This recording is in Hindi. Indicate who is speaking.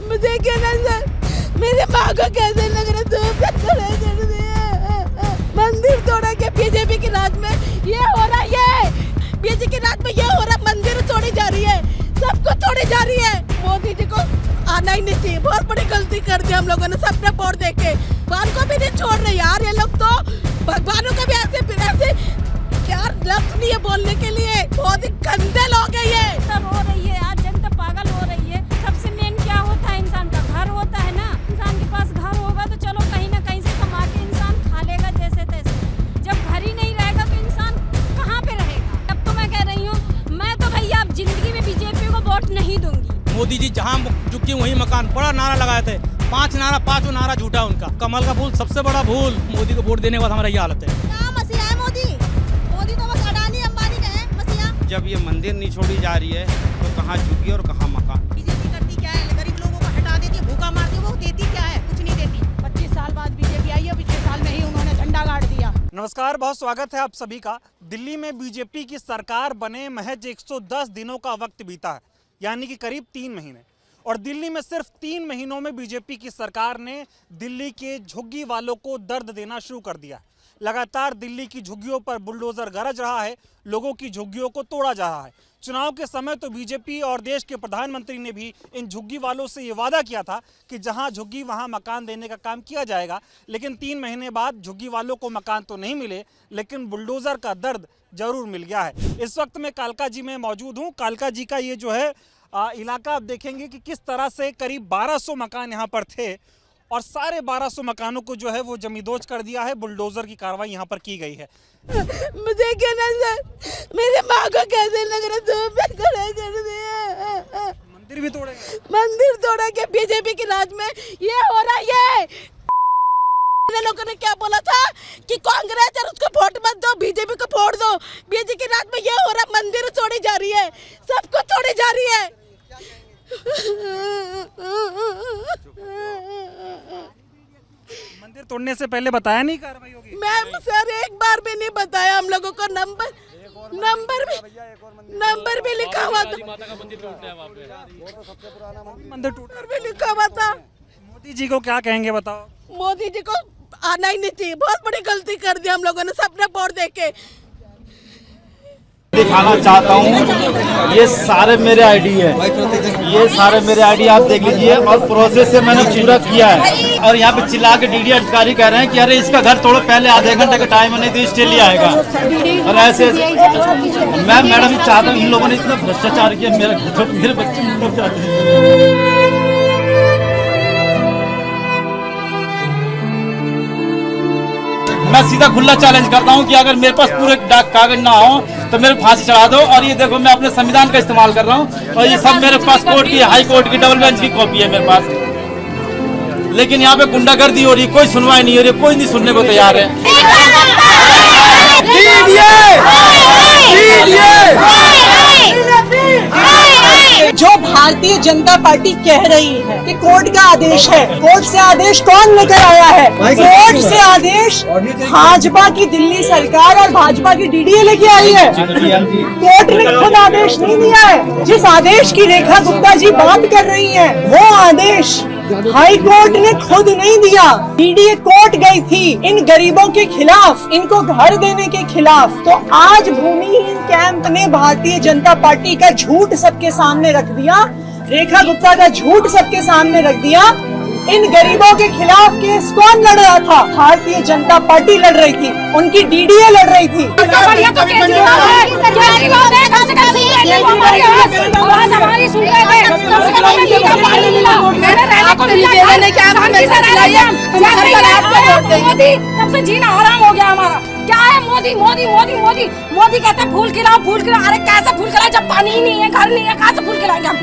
Speaker 1: मुझे क्या नजर, मेरे माँ को कैसे लग रहा धूप में खड़े कर दिया। मंदिर तोड़ा के बीजेपी के राज में ये हो रहा है, बीजेपी के राज में ये हो रहा, मंदिर तोड़ी जा रही है, सबको तोड़ी जा रही है। मोदी जी को आना ही नहीं चाहिए, बहुत बड़ी गलती कर दी हम लोगों ने सबने वोट देख के। भगवान को भी नहीं छोड़ रहे यार ये लोग, तो भगवानों को भी ऐसे यार लफ्ज नहीं है बोलने के लिए, बहुत ही गंदे लोग हैं ये।
Speaker 2: सब हो रही है यार, जनता पागल हो रही है। सबसे मेन क्या होता है, इंसान का घर होता है ना। इंसान के पास घर होगा तो चलो कहीं ना कहीं से कमा के इंसान खा लेगा जैसे तैसे। जब घर ही नहीं रहेगा तो इंसान कहाँ पे रहेगा। अब तो मैं कह रही हूँ, मैं तो भैया अब जिंदगी में बीजेपी को वोट नहीं दूंगी।
Speaker 3: मोदी जी जहाँ झुकी वहीं मकान, बड़ा नारा लगाए थे, पांचों नारा झूठा उनका। कमल का फूल सबसे बड़ा भूल, मोदी को वोट देने के बाद हमारा ये हालत है।
Speaker 4: जब ये मंदिर नहीं छोड़ी जा रही है तो कहाँ झुकी और कहाँ मकान।
Speaker 1: बीजेपी करती क्या है, गरीब लोगों को हटा देती है, भूखा मारती है, वो देती क्या है, कुछ नहीं देती। 25 साल बाद बीजेपी आई है, पिछले साल में ही उन्होंने झंडा गाड़ दिया।
Speaker 5: नमस्कार, बहुत स्वागत है आप सभी का। दिल्ली में बीजेपी की सरकार बने महज 110 दिनों का वक्त बीता है, यानी कि करीब 3 महीने। और दिल्ली में सिर्फ 3 महीनों में बीजेपी की सरकार ने दिल्ली के झुग्गी वालों को दर्द देना शुरू कर दिया। लगातार दिल्ली की झुग्गियों पर बुलडोजर गरज रहा है, लोगों की झुग्गियों को तोड़ा जा रहा है। चुनाव के समय तो बीजेपी और देश के प्रधानमंत्री ने भी इन झुग्गी वालों से ये वादा किया था कि जहां झुग्गी वहां मकान देने का काम किया जाएगा। लेकिन 3 महीने बाद झुग्गी वालों को मकान तो नहीं मिले, लेकिन बुलडोजर का दर्द जरूर मिल गया है। इस वक्त मैं कालका जी में मौजूद हूँ। कालका जी का ये जो है इलाका, आप देखेंगे कि किस तरह से करीब 1200 मकान यहाँ पर थे और सारे 1200 मकानों को जो है वो जमींदोज कर दिया है। बुलडोजर की कार्रवाई यहाँ पर की गई है।
Speaker 1: मुझे क्या नजर, मेरे माँ को कैसे लग रहा धूप में खड़े कर दिया।
Speaker 5: मंदिर भी तोड़े,
Speaker 1: मंदिर तोड़ा के बीजेपी के राज में ये हो रहा है। लोगों ने क्या बोला था कि कांग्रेस और उसको वोट मत दो, बीजेपी को वोट दो। बीजेपी के राज में ये हो रहा, मंदिर तोड़ी जा रही है, सबको तोड़ी जा रही है।
Speaker 5: मंदिर तोड़ने से पहले बताया नहीं कार्रवाई होगी?
Speaker 1: मैम सर एक बार भी नहीं बताया हम लोगों को। नंबर भी लिखा हुआ था,
Speaker 5: मंदिर टूट
Speaker 1: भी लिखा हुआ था।
Speaker 5: मोदी जी को क्या कहेंगे बताओ?
Speaker 1: मोदी जी को आना ही नहीं चाहिए, बहुत बड़ी गलती कर दी हम लोगों ने सबने वोट देख के।
Speaker 6: दिखाना चाहता हूँ, ये सारे मेरे आईडी है, ये सारे मेरे आईडी आप देख लीजिए। और प्रोसेस से मैंने पूरा किया है। और यहाँ पे चिल्ला के डीडी अधिकारी कह रहे हैं कि अरे इसका घर तोड़ो, पहले आधे घंटे का टाइम है, नहीं तो स्टे लिया आएगा। और ऐसे मैं मैडम चाहता हूँ, इन लोगों ने इतना भ्रष्टाचार किया, मेरे बच्चे मर जाते हैं। मैं सीधा खुला चैलेंज करता हूं कि अगर मेरे पास पूरे कागज ना हो तो मेरे फांसी चढ़ा दो। और ये देखो, मैं अपने संविधान का इस्तेमाल कर रहा हूं और ये सब मेरे पास कोर्ट की, हाई कोर्ट की, डबल बेंच की कॉपी है मेरे पास। लेकिन यहाँ पे गुंडागर्दी हो रही, कोई सुनवाई नहीं हो रही, कोई नहीं सुनने को तैयार है।
Speaker 7: जो भारतीय जनता पार्टी कह रही है कि कोर्ट का आदेश है, कोर्ट से आदेश कौन लेकर आया है? कोर्ट से आदेश भाजपा की दिल्ली सरकार और भाजपा की डीडीए लेके आई है। कोर्ट ने खुद आदेश नहीं दिया है। जिस आदेश की रेखा गुप्ता जी बात कर रही है, वो आदेश हाई कोर्ट ने खुद नहीं दिया। डीडीए कोर्ट गई थी इन गरीबों के खिलाफ, इनको घर देने के खिलाफ। तो आज भूमिहीन कैंप ने भारतीय जनता पार्टी का झूठ सबके सामने रख दिया, रेखा गुप्ता का झूठ सबके सामने रख दिया। इन गरीबों के खिलाफ केस कौन लड़ रहा था? भारतीय जनता पार्टी लड़ रही थी, उनकी डीडीए लड़ रही थी।
Speaker 2: सबसे जीना हराम हो गया हमारा। क्या है मोदी मोदी मोदी मोदी मोदी कहते हैं फूल खिलाओ फूल खिलाओ। अरे कैसे फूल खिलाओ जब पानी ही नहीं है, घर नहीं है, कहाँ से फूल खिलाएंगे हम?